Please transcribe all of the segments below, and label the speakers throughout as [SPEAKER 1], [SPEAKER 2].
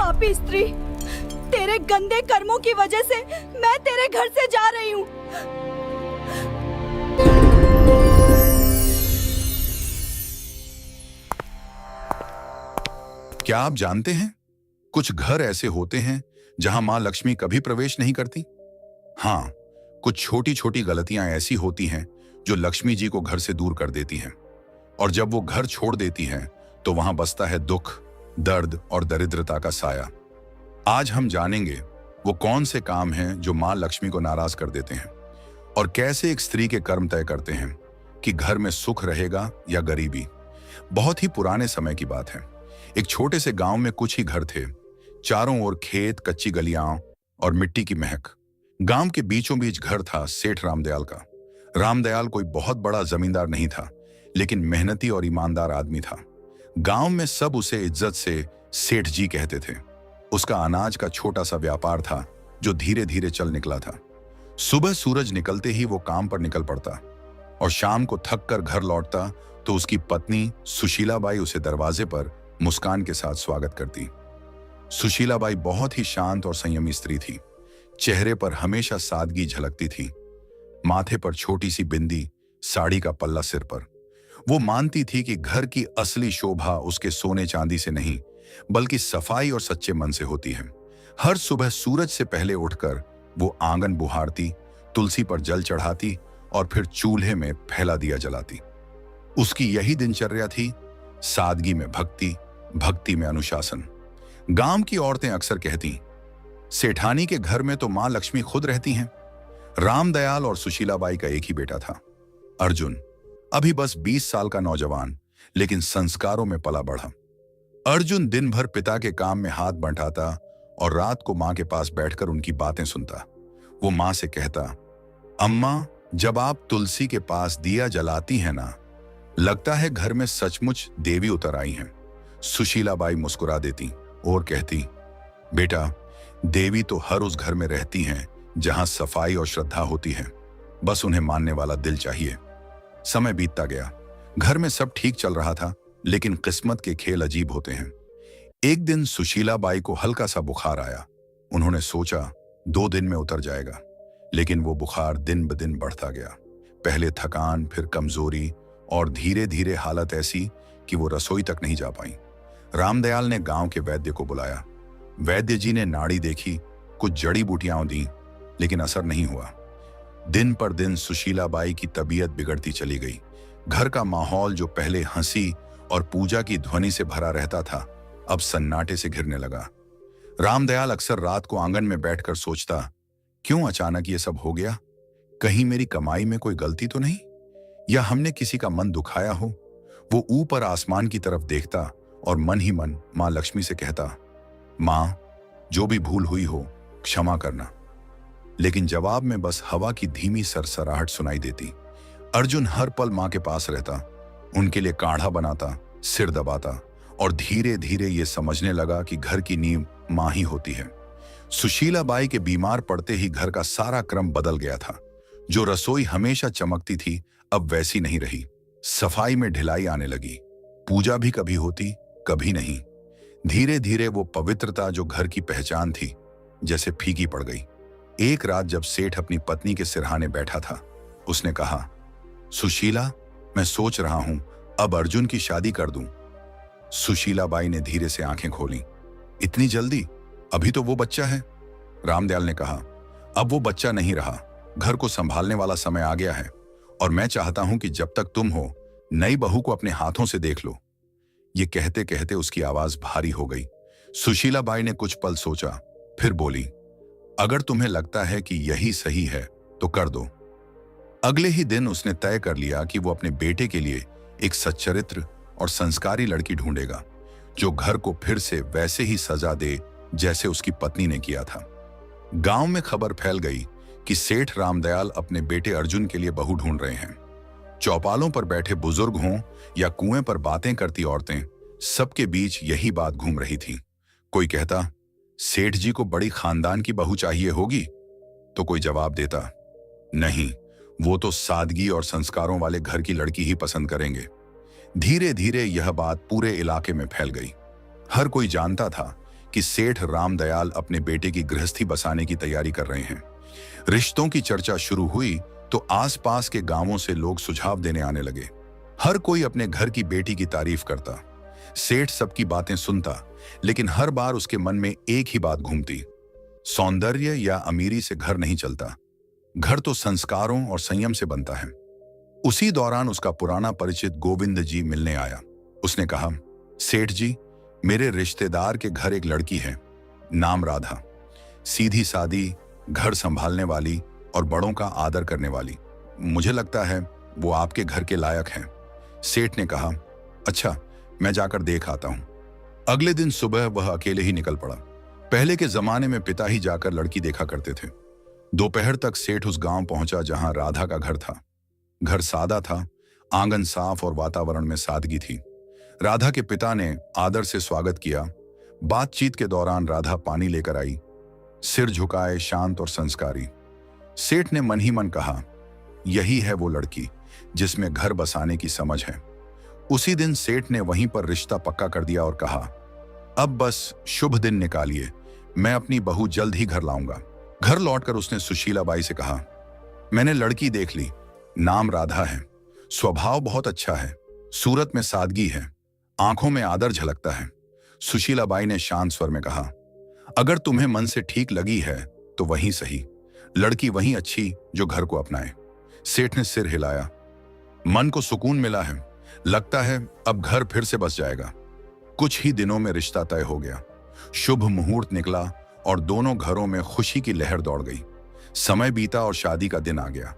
[SPEAKER 1] पापी स्त्री, तेरे गंदे कर्मों की वजह से मैं तेरे घर से जा रही हूँ।
[SPEAKER 2] क्या आप जानते हैं, कुछ घर ऐसे होते हैं जहां मां लक्ष्मी कभी प्रवेश नहीं करती। हाँ, कुछ छोटी छोटी गलतियां ऐसी होती हैं जो लक्ष्मी जी को घर से दूर कर देती हैं, और जब वो घर छोड़ देती हैं तो वहां बसता है दुख, दर्द और दरिद्रता का साया। आज हम जानेंगे वो कौन से काम हैं जो मां लक्ष्मी को नाराज कर देते हैं, और कैसे एक स्त्री के कर्म तय करते हैं कि घर में सुख रहेगा या गरीबी। बहुत ही पुराने समय की बात है। एक छोटे से गांव में कुछ ही घर थे। चारों ओर खेत, कच्ची गलियां और मिट्टी की महक। गांव के बीचों बीच घर था सेठ रामदयाल का। रामदयाल कोई बहुत बड़ा जमींदार नहीं था, लेकिन मेहनती और ईमानदार आदमी था। गांव में सब उसे इज्जत से सेठ जी कहते थे। उसका अनाज का छोटा सा व्यापार था जो धीरे धीरे चल निकला था। सुबह सूरज निकलते ही वो काम पर निकल पड़ता, और शाम को थक कर घर लौटता तो उसकी पत्नी सुशीलाबाई उसे दरवाजे पर मुस्कान के साथ स्वागत करती। सुशीलाबाई बहुत ही शांत और संयमी स्त्री थी। चेहरे पर हमेशा सादगी झलकती थी। माथे पर छोटी सी बिंदी, साड़ी का पल्ला सिर पर। वो मानती थी कि घर की असली शोभा उसके सोने चांदी से नहीं, बल्कि सफाई और सच्चे मन से होती है। हर सुबह सूरज से पहले उठकर वो आंगन बुहारती, तुलसी पर जल चढ़ाती और फिर चूल्हे में फैला दिया जलाती। उसकी यही दिनचर्या थी, सादगी में भक्ति, भक्ति में अनुशासन। गांव की औरतें अक्सर कहती, सेठानी के घर में तो मां लक्ष्मी खुद रहती हैं। रामदयाल और सुशीलाबाई का एक ही बेटा था, अर्जुन। अभी बस 20 साल का नौजवान, लेकिन संस्कारों में पला बढ़ा। अर्जुन दिन भर पिता के काम में हाथ बंटाता और रात को मां के पास बैठकर उनकी बातें सुनता। वो मां से कहता, अम्मा, जब आप तुलसी के पास दिया जलाती हैं ना, लगता है घर में सचमुच देवी उतर आई हैं। सुशीलाबाई मुस्कुरा देती और कहती, बेटा, देवी तो हर उस घर में रहती हैं जहां सफाई और श्रद्धा होती है। बस उन्हें मानने वाला दिल चाहिए। समय बीतता गया। घर में सब ठीक चल रहा था, लेकिन किस्मत के खेल अजीब होते हैं। एक दिन सुशीलाबाई को हल्का सा बुखार आया। उन्होंने सोचा 2 दिन में उतर जाएगा, लेकिन वो बुखार दिन ब दिन बढ़ता गया। पहले थकान, फिर कमजोरी, और धीरे धीरे हालत ऐसी कि वो रसोई तक नहीं जा पाई। रामदयाल ने गांव के वैद्य को बुलाया। वैद्य जी ने नाड़ी देखी, कुछ जड़ी बूटियां दी, लेकिन असर नहीं हुआ। दिन पर दिन सुशीलाबाई की तबीयत बिगड़ती चली गई। घर का माहौल जो पहले हंसी और पूजा की ध्वनि से भरा रहता था, अब सन्नाटे से घिरने लगा। रामदयाल अक्सर रात को आंगन में बैठकर सोचता, क्यों अचानक ये सब हो गया? कहीं मेरी कमाई में कोई गलती तो नहीं, या हमने किसी का मन दुखाया हो? वो ऊपर आसमान की तरफ देखता और मन ही मन मां लक्ष्मी से कहता, मां, जो भी भूल हुई हो क्षमा करना। लेकिन जवाब में बस हवा की धीमी सरसराहट सुनाई देती। अर्जुन हर पल मां के पास रहता, उनके लिए काढ़ा बनाता, सिर दबाता, और धीरे धीरे ये समझने लगा कि घर की नींव मां ही होती है। सुशीलाबाई के बीमार पड़ते ही घर का सारा क्रम बदल गया था। जो रसोई हमेशा चमकती थी, अब वैसी नहीं रही। सफाई में ढिलाई आने लगी। पूजा भी कभी होती, कभी नहीं। धीरे धीरे वो पवित्रता जो घर की पहचान थी, जैसे फीकी पड़ गई। एक रात जब सेठ अपनी पत्नी के सिरहाने बैठा था, उसने कहा, सुशीला, मैं सोच रहा हूं अब अर्जुन की शादी कर दूं। सुशीलाबाई ने धीरे से आंखें खोली। इतनी जल्दी? अभी तो वो बच्चा है। रामदयाल ने कहा, अब वो बच्चा नहीं रहा, घर को संभालने वाला समय आ गया है, और मैं चाहता हूं कि जब तक तुम हो, नई बहू को अपने हाथों से देख लो। ये कहते कहते उसकी आवाज भारी हो गई। सुशीलाबाई ने कुछ पल सोचा, फिर बोली, अगर तुम्हें लगता है कि यही सही है तो कर दो। अगले ही दिन उसने तय कर लिया कि वो अपने बेटे के लिए एक सच्चरित्र और संस्कारी लड़की ढूंढेगा, जो घर को फिर से वैसे ही सजा दे जैसे उसकी पत्नी ने किया था। गांव में खबर फैल गई कि सेठ रामदयाल अपने बेटे अर्जुन के लिए बहू ढूंढ रहे हैं। चौपालों पर बैठे बुजुर्ग हों या कुएं पर बातें करती औरतें, सबके बीच यही बात घूम रही थी। कोई कहता, सेठ जी को बड़ी खानदान की बहू चाहिए होगी, तो कोई जवाब देता, नहीं, वो तो सादगी और संस्कारों वाले घर की लड़की ही पसंद करेंगे। धीरे धीरे यह बात पूरे इलाके में फैल गई। हर कोई जानता था कि सेठ रामदयाल अपने बेटे की गृहस्थी बसाने की तैयारी कर रहे हैं। रिश्तों की चर्चा शुरू हुई तो आसपास के गांवों से लोग सुझाव देने आने लगे। हर कोई अपने घर की बेटी की तारीफ करता। सेठ सबकी बातें सुनता, लेकिन हर बार उसके मन में एक ही बात घूमती, सौंदर्य या अमीरी से घर नहीं चलता, घर तो संस्कारों और संयम से बनता है। उसी दौरान उसका पुराना परिचित गोविंद जी मिलने आया। उसने कहा, सेठ जी, मेरे रिश्तेदार के घर एक लड़की है, नाम राधा, सीधी सादी, घर संभालने वाली और बड़ों का आदर करने वाली। मुझे लगता है वो आपके घर के लायक हैं। सेठ ने कहा, अच्छा, मैं जाकर देख आता हूं। अगले दिन सुबह वह अकेले ही निकल पड़ा। पहले के जमाने में पिता ही जाकर लड़की देखा करते थे। दोपहर तक सेठ उस गांव पहुंचा जहां राधा का घर था। घर सादा था, आंगन साफ और वातावरण में सादगी थी। राधा के पिता ने आदर से स्वागत किया। बातचीत के दौरान राधा पानी लेकर आई, सिर झुकाए, शांत और संस्कारी। सेठ ने मन ही मन कहा, यही है वो लड़की जिसमें घर बसाने की समझ है। उसी दिन सेठ ने वहीं पर रिश्ता पक्का कर दिया और कहा, अब बस शुभ दिन निकालिए, मैं अपनी बहू जल्द ही घर लाऊंगा। घर लौटकर उसने सुशीला बाई से कहा, मैंने लड़की देख ली, नाम राधा है, स्वभाव बहुत अच्छा है, सूरत में सादगी है, आंखों में आदर झलकता है। सुशीला बाई ने शांत स्वर में कहा, अगर तुम्हें मन से ठीक लगी है तो वहीं सही, लड़की वहीं अच्छी जो घर को अपनाए। सेठ ने सिर हिलाया, मन को सुकून मिला है, लगता है अब घर फिर से बस जाएगा। कुछ ही दिनों में रिश्ता तय हो गया। शुभ मुहूर्त निकला और दोनों घरों में खुशी की लहर दौड़ गई। समय बीता और शादी का दिन आ गया।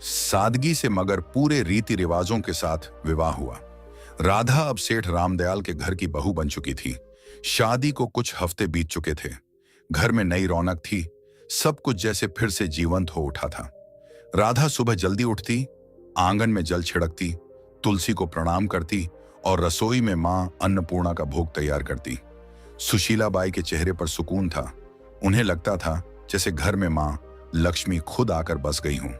[SPEAKER 2] सादगी से मगर पूरे रीति रिवाजों के साथ विवाह हुआ। राधा अब सेठ रामदयाल के घर की बहू बन चुकी थी। शादी को कुछ हफ्ते बीत चुके थे। घर में नई रौनक थी, सब कुछ जैसे फिर से जीवंत हो उठा था। राधा सुबह जल्दी उठती, आंगन में जल छिड़कती, तुलसी को प्रणाम करती और रसोई में मां अन्नपूर्णा का भोग तैयार करती। सुशीला बाई के चेहरे पर सुकून था। उन्हें लगता था जैसे घर में मां लक्ष्मी खुद आकर बस गई हूं।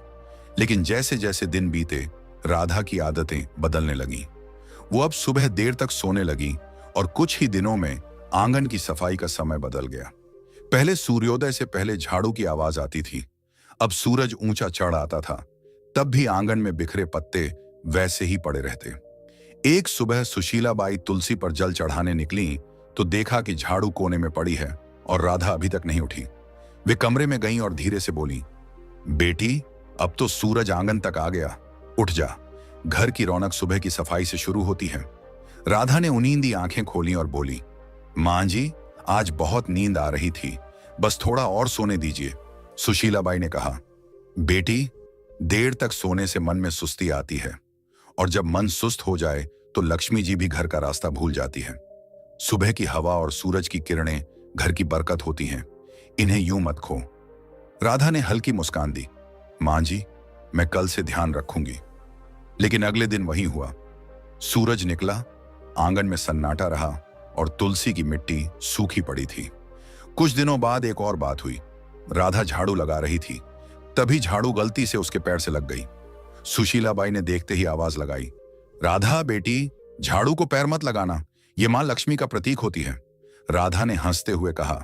[SPEAKER 2] लेकिन जैसे जैसे दिन बीते, राधा की आदतें बदलने लगीं। वो अब सुबह देर तक सोने लगी और कुछ ही दिनों में आंगन की सफाई का समय बदल गया। पहले सूर्योदय से पहले झाड़ू की आवाज आती थी, अब सूरज ऊंचा चढ़ आता था, तब भी आंगन में बिखरे पत्ते वैसे ही पड़े रहते। एक सुबह सुशीला बाई तुलसी पर जल चढ़ाने निकली तो देखा कि झाड़ू कोने में पड़ी है और राधा अभी तक नहीं उठी। वे कमरे में गईं और धीरे से बोली, बेटी, अब तो सूरज आंगन तक आ गया, उठ जा, घर की रौनक सुबह की सफाई से शुरू होती है। राधा ने उनींदी आंखें खोली और बोली, मां जी, आज बहुत नींद आ रही थी, बस थोड़ा और सोने दीजिए। सुशीला बाई ने कहा, बेटी, देर तक सोने से मन में सुस्ती आती है और जब मन सुस्त हो जाए तो लक्ष्मी जी भी घर का रास्ता भूल जाती है। सुबह की हवा और सूरज की किरणें घर की बरकत होती हैं, इन्हें यूं मत खो। राधा ने हल्की मुस्कान दी, मां जी, मैं कल से ध्यान रखूंगी। लेकिन अगले दिन वही हुआ। सूरज निकला, आंगन में सन्नाटा रहा और तुलसी की मिट्टी सूखी पड़ी थी। कुछ दिनों बाद एक और बात हुई। राधा झाड़ू लगा रही थी, तभी झाड़ू गलती से उसके पैर से लग गई। सुशीला बाई ने देखते ही आवाज लगाई, राधा बेटी, झाड़ू को पैर मत लगाना, ये मां लक्ष्मी का प्रतीक होती है। राधा ने हंसते हुए कहा,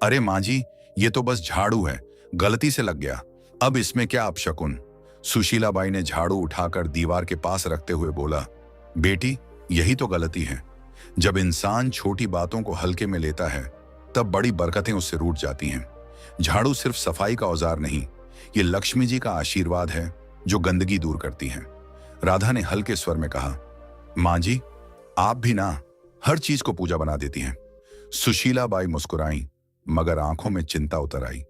[SPEAKER 2] अरे मां जी, ये तो बस झाड़ू है, गलती से लग गया, अब इसमें क्या अपशकुन। सुशीला बाई ने झाड़ू उठाकर दीवार के पास रखते हुए बोला, बेटी, यही तो गलती है। जब इंसान छोटी बातों को हल्के में लेता है तब बड़ी बरकतें उससे रूठ जाती हैं। झाड़ू सिर्फ सफाई का औजार नहीं, ये लक्ष्मी जी का आशीर्वाद है जो गंदगी दूर करती है। राधा ने हल्के स्वर में कहा, मां जी, आप भी ना हर चीज को पूजा बना देती हैं। सुशीला बाई मुस्कुराई, मगर आंखों में चिंता उतर आई।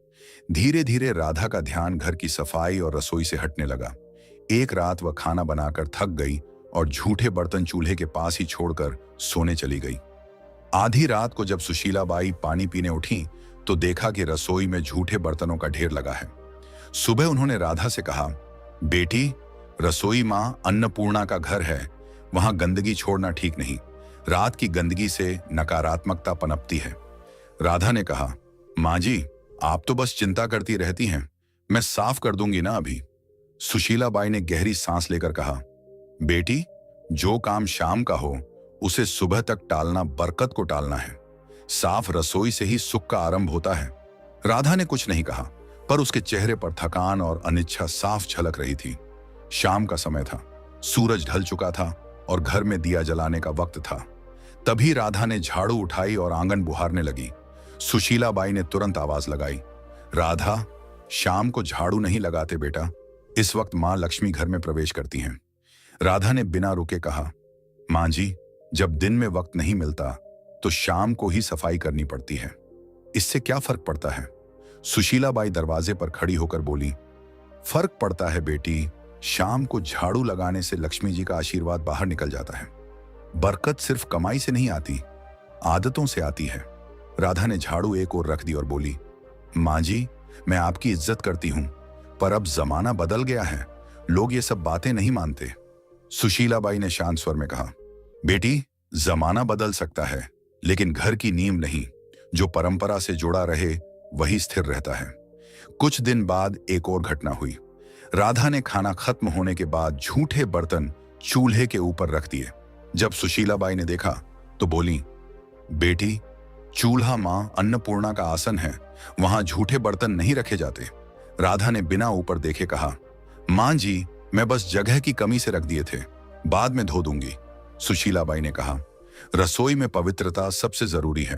[SPEAKER 2] धीरे धीरे राधा का ध्यान घर की सफाई और रसोई से हटने लगा। एक रात वह खाना बनाकर थक गई और झूठे बर्तन चूल्हे के पास ही छोड़कर सोने चली गई। आधी रात को जब सुशीला बाई पानी पीने उठी तो देखा कि रसोई में झूठे बर्तनों का ढेर लगा है। सुबह उन्होंने राधा से कहा, बेटी, रसोई मां अन्नपूर्णा का घर है, वहां गंदगी छोड़ना ठीक नहीं, रात की गंदगी से नकारात्मकता पनपती है। राधा ने कहा, मां जी, आप तो बस चिंता करती रहती हैं, मैं साफ कर दूंगी ना अभी। सुशीला बाई ने गहरी सांस लेकर कहा, बेटी, जो काम शाम का हो उसे सुबह तक टालना बरकत को टालना है। साफ रसोई से ही सुख का आरंभ होता है। राधा ने कुछ नहीं कहा, पर उसके चेहरे पर थकान और अनिच्छा साफ झलक रही थी। शाम का समय था, सूरज ढल चुका था और घर में दिया जलाने का वक्त था। तभी राधा ने झाड़ू उठाई और आंगन बुहारने लगी। सुशीला बाई ने तुरंत आवाज लगाई, राधा, शाम को झाड़ू नहीं लगाते बेटा, इस वक्त मां लक्ष्मी घर में प्रवेश करती हैं। राधा ने बिना रुके कहा, मां जी, जब दिन में वक्त नहीं मिलता तो शाम को ही सफाई करनी पड़ती है, इससे क्या फर्क पड़ता है? सुशीला बाई दरवाजे पर खड़ी होकर बोली, फर्क पड़ता है बेटी, शाम को झाड़ू लगाने से लक्ष्मी जी का आशीर्वाद बाहर निकल जाता है। बरकत सिर्फ कमाई से नहीं आती, आदतों से आती है। राधा ने झाड़ू एक ओर रख दी और बोली, मां जी, मैं आपकी इज्जत करती हूं, पर अब जमाना बदल गया है, लोग ये सब बातें नहीं मानते। सुशीला बाई ने शांत स्वर में कहा, बेटी, जमाना बदल सकता है, लेकिन घर की नींव नहीं। जो परंपरा से जुड़ा रहे वही स्थिर रहता है। कुछ दिन बाद एक और घटना हुई। राधा ने खाना खत्म होने के बाद झूठे बर्तन चूल्हे के ऊपर रख दिए। जब सुशीला बाई ने देखा तो बोली, बेटी, चूल्हा मां अन्नपूर्णा का आसन है, वहां झूठे बर्तन नहीं रखे जाते। राधा ने बिना ऊपर देखे कहा, मां जी, मैं बस जगह की कमी से रख दिए थे, बाद में धो दूंगी। सुशीला बाई ने कहा, रसोई में पवित्रता सबसे जरूरी है।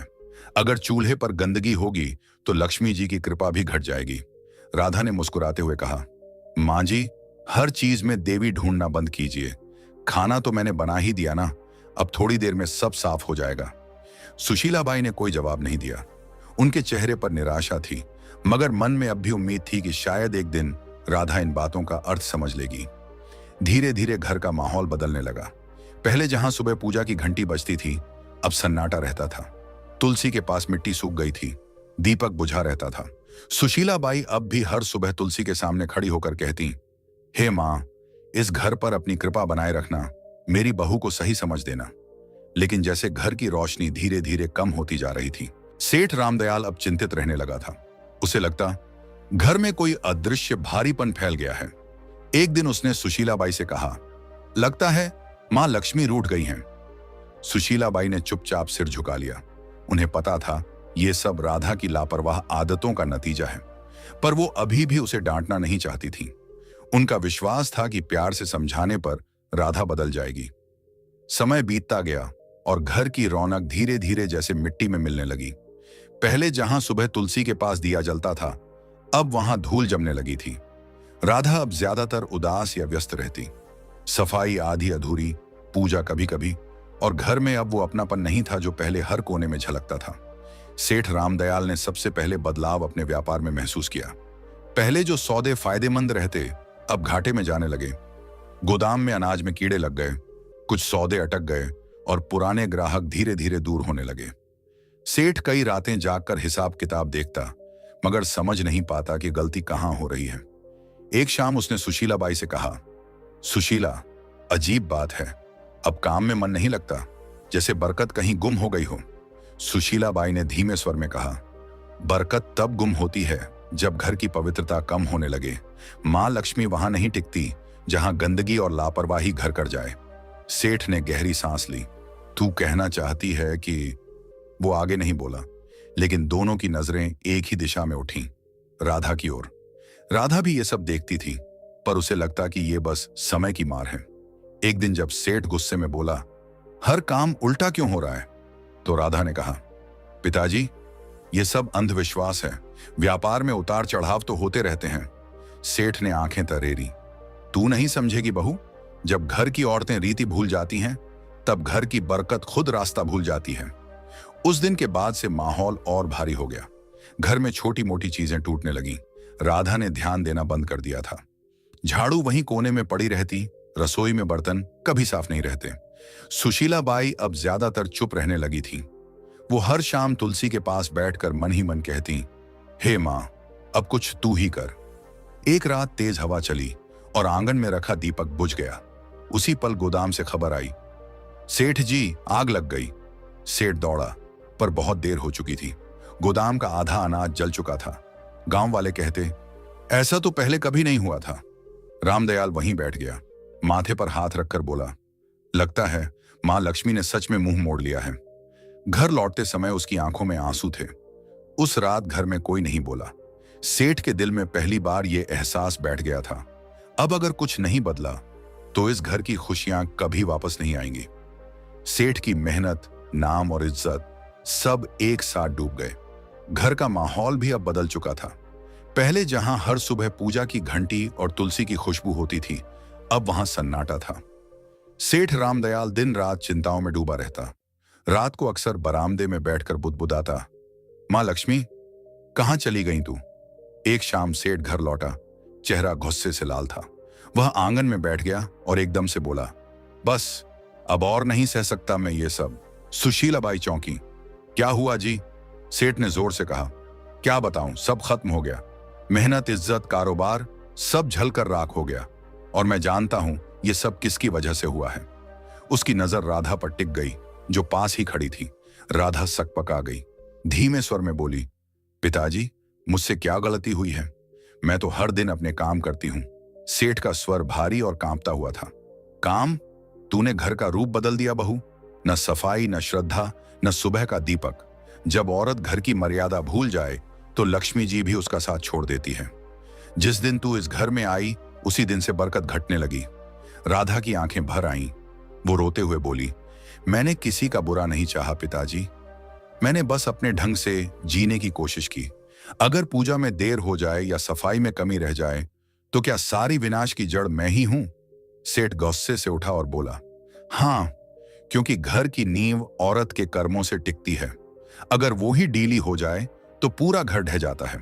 [SPEAKER 2] अगर चूल्हे पर गंदगी होगी तो लक्ष्मी जी की कृपा भी घट जाएगी। राधा ने मुस्कुराते हुए कहा, मां जी, हर चीज में देवी ढूंढना बंद कीजिए। खाना तो मैंने बना ही दिया ना, अब थोड़ी देर में सब साफ हो जाएगा। सुशीला बाई ने कोई जवाब नहीं दिया। उनके चेहरे पर निराशा थी, मगर मन में अब भी उम्मीद थी कि शायद एक दिन राधा इन बातों का अर्थ समझ लेगी। धीरे धीरे घर का माहौल बदलने लगा। पहले जहां सुबह पूजा की घंटी बजती थी, अब सन्नाटा रहता था। तुलसी के पास मिट्टी सूख गई थी, दीपक बुझा रहता था। सुशीला बाई अब भी हर सुबह तुलसी के सामने खड़ी होकर कहती, हे मां, इस घर पर अपनी कृपा बनाए रखना, मेरी बहू को सही समझ देना। लेकिन जैसे घर की रोशनी धीरे धीरे कम होती जा रही थी, सेठ रामदयाल अब चिंतित रहने लगा था। उसे लगता घर में कोई अदृश्य भारीपन फैल गया है। एक दिन उसने सुशीला बाई से कहा, लगता है मां लक्ष्मी रूठ गई हैं। सुशीला बाई ने चुपचाप सिर झुका लिया। उन्हें पता था यह सब राधा की लापरवाह आदतों का नतीजा है, पर वो अभी भी उसे डांटना नहीं चाहती थी। उनका विश्वास था कि प्यार से समझाने पर राधा बदल जाएगी। समय बीतता गया और घर की रौनक धीरे धीरे जैसे मिट्टी में मिलने लगी। पहले जहां सुबह तुलसी के पास दिया जलता था, अब वहां धूल जमने लगी थी। राधा अब ज्यादातर उदास या व्यस्त रहती। सफाई आधी अधूरी, पूजा कभी कभी, और घर में अब वो अपनापन नहीं था जो पहले हर कोने में झलकता था। सेठ रामदयाल ने सबसे पहले बदलाव अपने व्यापार में महसूस किया। पहले जो सौदे फायदेमंद रहते, अब घाटे में जाने लगे। गोदाम में अनाज में कीड़े लग गए, कुछ सौदे अटक गए और पुराने ग्राहक धीरे धीरे दूर होने लगे। सेठ कई रातें जागकर हिसाब किताब देखता, मगर समझ नहीं पाता कि गलती कहां हो रही है। एक शाम उसने सुशीला बाई से कहा, सुशीला, अजीब बात है, अब काम में मन नहीं लगता, जैसे बरकत कहीं गुम हो गई हो। सुशीला बाई ने धीमे स्वर में कहा, बरकत तब गुम होती है जब घर की पवित्रता कम होने लगे। मां लक्ष्मी वहां नहीं टिकती जहां गंदगी और लापरवाही घर कर जाए। सेठ ने गहरी सांस ली। तू कहना चाहती है कि... वो आगे नहीं बोला, लेकिन दोनों की नजरें एक ही दिशा में उठीं, राधा की ओर। राधा भी ये सब देखती थी, पर उसे लगता कि ये बस समय की मार है। एक दिन जब सेठ गुस्से में बोला, हर काम उल्टा क्यों हो रहा है, तो राधा ने कहा, पिताजी, ये सब अंधविश्वास है, व्यापार में उतार चढ़ाव तो होते रहते हैं। सेठ ने आंखें तरेरी। तू नहीं समझेगी बहू, जब घर की औरतें रीति भूल जाती हैं, तब घर की बरकत खुद रास्ता भूल जाती है। उस दिन के बाद से माहौल और भारी हो गया। घर में छोटी मोटी चीजें टूटने लगीं। राधा ने ध्यान देना बंद कर दिया था। झाड़ू वहीं कोने में पड़ी रहती, रसोई में बर्तन कभी साफ नहीं रहते। सुशीला बाई अब ज्यादातर चुप रहने लगी थी। वो हर शाम तुलसी के पास बैठकर मन ही मन कहती, हे मां, अब कुछ तू ही कर। एक रात तेज हवा चली और आंगन में रखा दीपक बुझ गया। उसी पल गोदाम से खबर आई, सेठ जी, आग लग गई। सेठ दौड़ा, पर बहुत देर हो चुकी थी। गोदाम का आधा अनाज जल चुका था। गांव वाले कहते, ऐसा तो पहले कभी नहीं हुआ था। रामदयाल वहीं बैठ गया, माथे पर हाथ रखकर बोला, लगता है मां लक्ष्मी ने सच में मुंह मोड़ लिया है। घर लौटते समय उसकी आंखों में आंसू थे। उस रात घर में कोई नहीं बोला। सेठ के दिल में पहली बार यह एहसास बैठ गया था, अब अगर कुछ नहीं बदला तो इस घर की खुशियां कभी वापस नहीं आएंगी। सेठ की मेहनत, नाम और इज्जत सब एक साथ डूब गए। घर का माहौल भी अब बदल चुका था। पहले जहां हर सुबह पूजा की घंटी और तुलसी की खुशबू होती थी, अब वहां सन्नाटा था। सेठ रामदयाल दिन रात चिंताओं में डूबा रहता। रात को अक्सर बरामदे में बैठकर बुदबुदाता, मां लक्ष्मी, कहां चली गई तू? एक शाम सेठ घर लौटा, चेहरा गुस्से से लाल था। वह आंगन में बैठ गया और एकदम से बोला, बस अब और नहीं सह सकता मैं ये सब। सुशीलाबाई चौंकी। क्या हुआ जी? सेठ ने जोर से कहा। क्या बताऊं, सब खत्म हो गया। मेहनत, इज्जत, कारोबार सब झलकर राख हो गया। और मैं जानता हूं ये सब किसकी वजह से हुआ है। उसकी नजर राधा पर टिक गई, जो पास ही खड़ी थी। राधा सकपका गई, धीमे स्वर में बोली, पिताजी, मुझसे क्या गलती हुई है? मैं तो हर दिन अपने काम करती हूं। सेठ का स्वर भारी और कांपता हुआ था। काम? तूने घर का रूप बदल दिया बहू। न सफाई, न श्रद्धा, न सुबह का दीपक। जब औरत घर की मर्यादा भूल जाए तो लक्ष्मी जी भी उसका साथ छोड़ देती है। जिस दिन तू इस घर में आई, उसी दिन से बरकत घटने लगी। राधा की आंखें भर आईं। वो रोते हुए बोली, मैंने किसी का बुरा नहीं चाहा पिताजी। मैंने बस अपने ढंग से जीने की कोशिश की। अगर पूजा में देर हो जाए या सफाई में कमी रह जाए तो क्या सारी विनाश की जड़ मैं ही हूं? सेठ गुस्से से उठा और बोला, हां, क्योंकि घर की नींव औरत के कर्मों से टिकती है। अगर वो ही ढीली हो जाए तो पूरा घर ढह जाता है।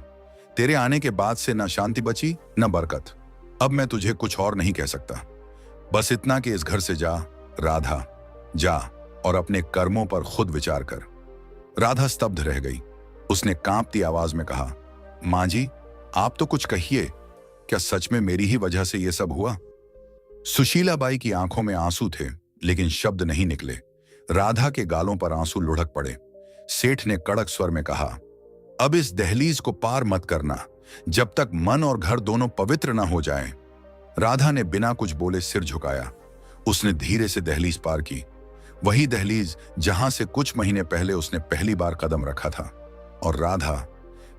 [SPEAKER 2] तेरे आने के बाद से न शांति बची न बरकत। अब मैं तुझे कुछ और नहीं कह सकता, बस इतना कि इस घर से जा। राधा, जा और अपने कर्मों पर खुद विचार कर। राधा स्तब्ध रह गई। उसने कांपती आवाज में कहा, मां जी, आप तो कुछ कहिए। क्या सच में मेरी ही वजह से यह सब हुआ? सुशीलाबाई की आंखों में आंसू थे, लेकिन शब्द नहीं निकले। राधा के गालों पर आंसू लुढ़क पड़े। सेठ ने कड़क स्वर में कहा, अब इस दहलीज को पार मत करना जब तक मन और घर दोनों पवित्र न हो जाएं। राधा ने बिना कुछ बोले सिर झुकाया। उसने धीरे से दहलीज पार की, वही दहलीज जहां से कुछ महीने पहले उसने पहली बार कदम रखा था। और राधा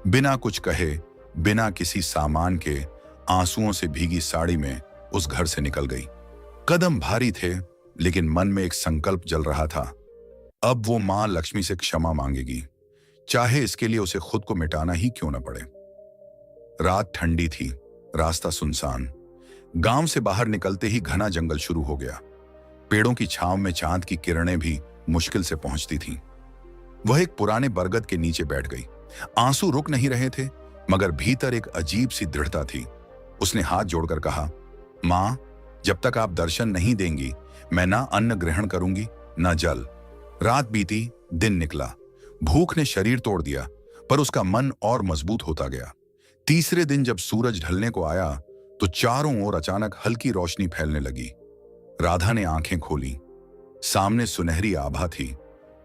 [SPEAKER 2] बिना कुछ कहे, बिना किसी सामान के, आंसुओं से भीगी साड़ी में उस घर से निकल गई। कदम भारी थे, लेकिन मन में एक संकल्प जल रहा था। अब वो मां लक्ष्मी से क्षमा मांगेगी, चाहे इसके लिए उसे खुद को मिटाना ही क्यों न पड़े। रात ठंडी थी, रास्ता सुनसान। गांव से बाहर निकलते ही घना जंगल शुरू हो गया। पेड़ों की छांव में चांद की किरणें भी मुश्किल से पहुंचती थीं। वह एक पुराने बरगद के नीचे बैठ गई। आंसू रुक नहीं रहे थे, मगर भीतर एक अजीब सी दृढ़ता थी। उसने हाथ जोड़कर कहा, मां, जब तक आप दर्शन नहीं देंगी, मैं ना अन्न ग्रहण करूंगी ना जल। रात बीती, दिन निकला। भूख ने शरीर तोड़ दिया, पर उसका मन और मजबूत होता गया। तीसरे दिन जब सूरज ढलने को आया तो चारों ओर अचानक हल्की रोशनी फैलने लगी। राधा ने आंखें खोली। सामने सुनहरी आभा थी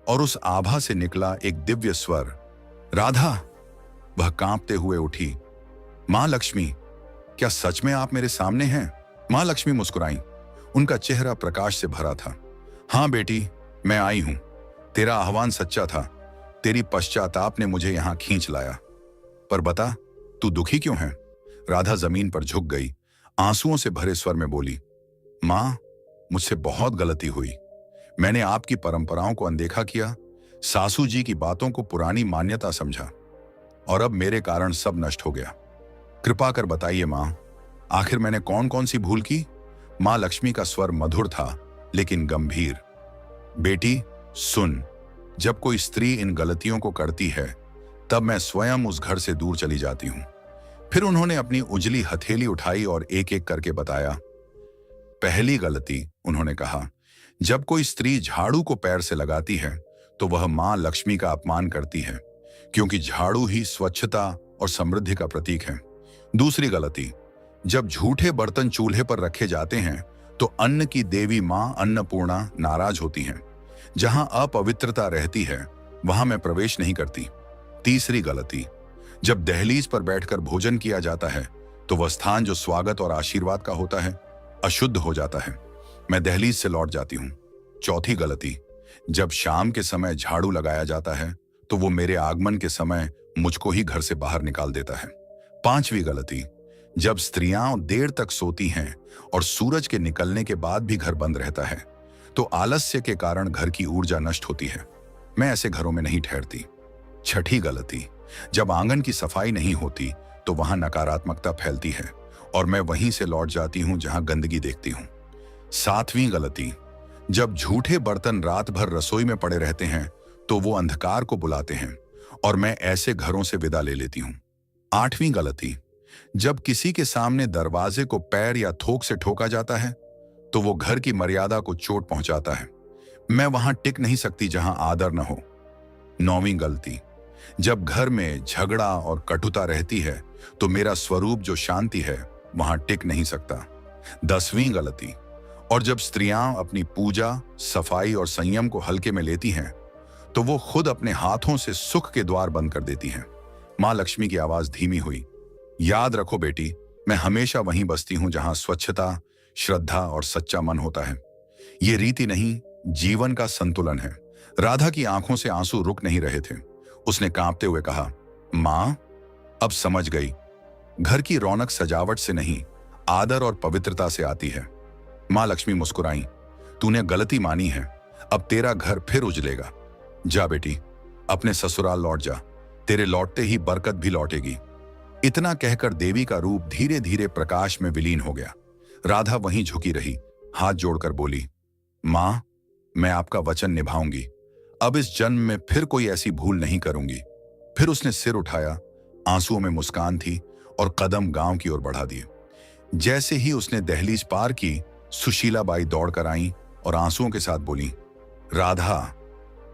[SPEAKER 2] और उस आभा से निकला एक दिव्य स्वर, राधा। वह कांपते हुए उठी। मां लक्ष्मी, क्या सच में आप मेरे सामने हैं? मां लक्ष्मी मुस्कुराई। उनका चेहरा प्रकाश से भरा था। हां बेटी, मैं आई हूं। तेरा आह्वान सच्चा था। तेरी पश्चाताप ने मुझे यहां खींच लाया। पर बता, तू दुखी क्यों है? राधा जमीन पर झुक गई, आंसुओं से भरे स्वर में बोली, मां, मुझसे बहुत गलती हुई। मैंने आपकी परंपराओं को अनदेखा किया, सासू जी की बातों को पुरानी मान्यता समझा, और अब मेरे कारण सब नष्ट हो गया। कृपा कर बताइए मां, आखिर मैंने कौन कौन सी भूल की? मां लक्ष्मी का स्वर मधुर था लेकिन गंभीर। बेटी सुन, जब कोई स्त्री इन गलतियों को करती है, तब मैं स्वयं उस घर से दूर चली जाती हूं। फिर उन्होंने अपनी उजली हथेली उठाई और एक एक करके बताया। पहली गलती, उन्होंने कहा, जब कोई स्त्री झाड़ू को पैर से लगाती है तो वह मां लक्ष्मी का अपमान करती है, क्योंकि झाड़ू ही स्वच्छता और समृद्धि का प्रतीक है। दूसरी गलती, जब झूठे बर्तन चूल्हे पर रखे जाते हैं तो अन्न की देवी मां अन्नपूर्णा नाराज होती हैं। जहां अपवित्रता रहती है वहां मैं प्रवेश नहीं करती। तीसरी गलती, जब दहलीज पर बैठकर भोजन किया जाता है तो वह स्थान जो स्वागत और आशीर्वाद का होता है अशुद्ध हो जाता है। मैं दहलीज से लौट जाती हूँ। चौथी गलती, जब शाम के समय झाड़ू लगाया जाता है तो वो मेरे आगमन के समय मुझको ही घर से बाहर निकाल देता है। 5वीं गलती, जब स्त्रियां देर तक सोती हैं और सूरज के निकलने के बाद भी घर बंद रहता है तो आलस्य के कारण घर की ऊर्जा नष्ट होती है। मैं ऐसे घरों में नहीं ठहरती। 6ठी गलती, जब आंगन की सफाई नहीं होती तो वहां नकारात्मकता फैलती है और मैं वहीं से लौट जाती हूं जहां गंदगी देखती हूं। 7वीं गलती, जब झूठे बर्तन रात भर रसोई में पड़े रहते हैं तो वो अंधकार को बुलाते हैं और मैं ऐसे घरों से विदा ले लेती हूं। 8वीं गलती, जब किसी के सामने दरवाजे को पैर या थोक से ठोका जाता है तो वो घर की मर्यादा को चोट पहुंचाता है। मैं वहां टिक नहीं सकती जहां आदर न हो। 9वीं गलती, जब घर में झगड़ा और कटुता रहती है तो मेरा स्वरूप जो शांति है वहां टिक नहीं सकता। 10वीं गलती, और जब स्त्रियां अपनी पूजा, सफाई और संयम को हल्के में लेती हैं तो वो खुद अपने हाथों से सुख के द्वार बंद कर देती हैं। मां लक्ष्मी की आवाज धीमी हुई, याद रखो बेटी, मैं हमेशा वहीं बसती हूं जहां स्वच्छता, श्रद्धा और सच्चा मन होता है। ये रीति नहीं, जीवन का संतुलन है। राधा की आंखों से आंसू रुक नहीं रहे थे। उसने कांपते हुए कहा, मां, अब समझ गई, घर की रौनक सजावट से नहीं, आदर और पवित्रता से आती है। मां लक्ष्मी मुस्कुराई, तूने गलती मानी है, अब तेरा घर फिर उजलेगा। जा बेटी, अपने ससुराल लौट जा, तेरे लौटते ही बरकत भी लौटेगी। इतना कहकर देवी का रूप धीरे धीरे प्रकाश में विलीन हो गया। राधा वहीं झुकी रही, हाथ जोड़कर बोली, मां, मैं आपका वचन निभाऊंगी, अब इस जन्म में फिर कोई ऐसी भूल नहीं करूंगी। फिर उसने सिर उठाया, आंसुओं में मुस्कान थी और कदम गांव की ओर बढ़ा दिए। जैसे ही उसने दहलीज पार की, सुशीला बाई दौड़कर आई और आंसुओं के साथ बोली, राधा,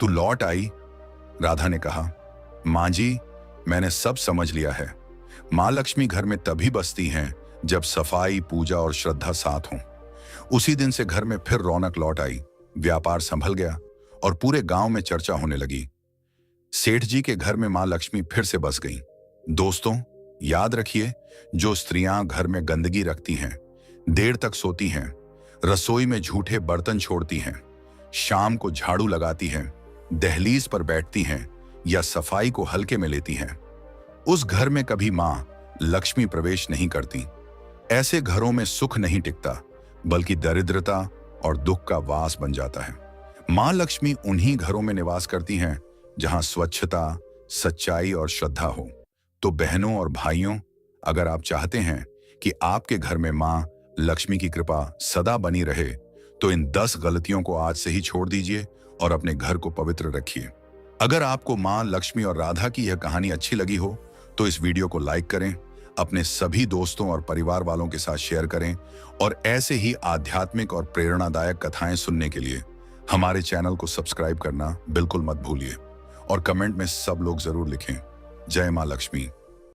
[SPEAKER 2] तू लौट आई। राधा ने कहा, मां जी, मैंने सब समझ लिया है। मां लक्ष्मी घर में तभी बसती हैं जब सफाई, पूजा और श्रद्धा साथ हों। उसी दिन से घर में फिर रौनक लौट आई, व्यापार संभल गया और पूरे गांव में चर्चा होने लगी। सेठ जी के घर में मां लक्ष्मी फिर से बस गईं। दोस्तों, याद रखिए, जो स्त्रियां घर में गंदगी रखती हैं, देर तक सोती हैं, रसोई में झूठे बर्तन छोड़ती हैं, शाम को झाड़ू लगाती हैं, दहलीज पर बैठती हैं या सफाई को हल्के में लेती हैं, उस घर में कभी मां लक्ष्मी प्रवेश नहीं करती। ऐसे घरों में सुख नहीं टिकता, बल्कि दरिद्रता और दुख का वास बन जाता है। मां लक्ष्मी उन्हीं घरों में निवास करती हैं जहां स्वच्छता, सच्चाई और श्रद्धा हो। तो बहनों और भाइयों, अगर आप चाहते हैं कि आपके घर में मां लक्ष्मी की कृपा सदा बनी रहे तो इन 10 गलतियों को आज से ही छोड़ दीजिए और अपने घर को पवित्र रखिए। अगर आपको मां लक्ष्मी और राधा की यह कहानी अच्छी लगी हो तो इस वीडियो को लाइक करें, अपने सभी दोस्तों और परिवार वालों के साथ शेयर करें और ऐसे ही आध्यात्मिक और प्रेरणादायक कथाएं सुनने के लिए हमारे चैनल को सब्सक्राइब करना बिल्कुल मत भूलिए और कमेंट में सब लोग जरूर लिखें, जय मां लक्ष्मी।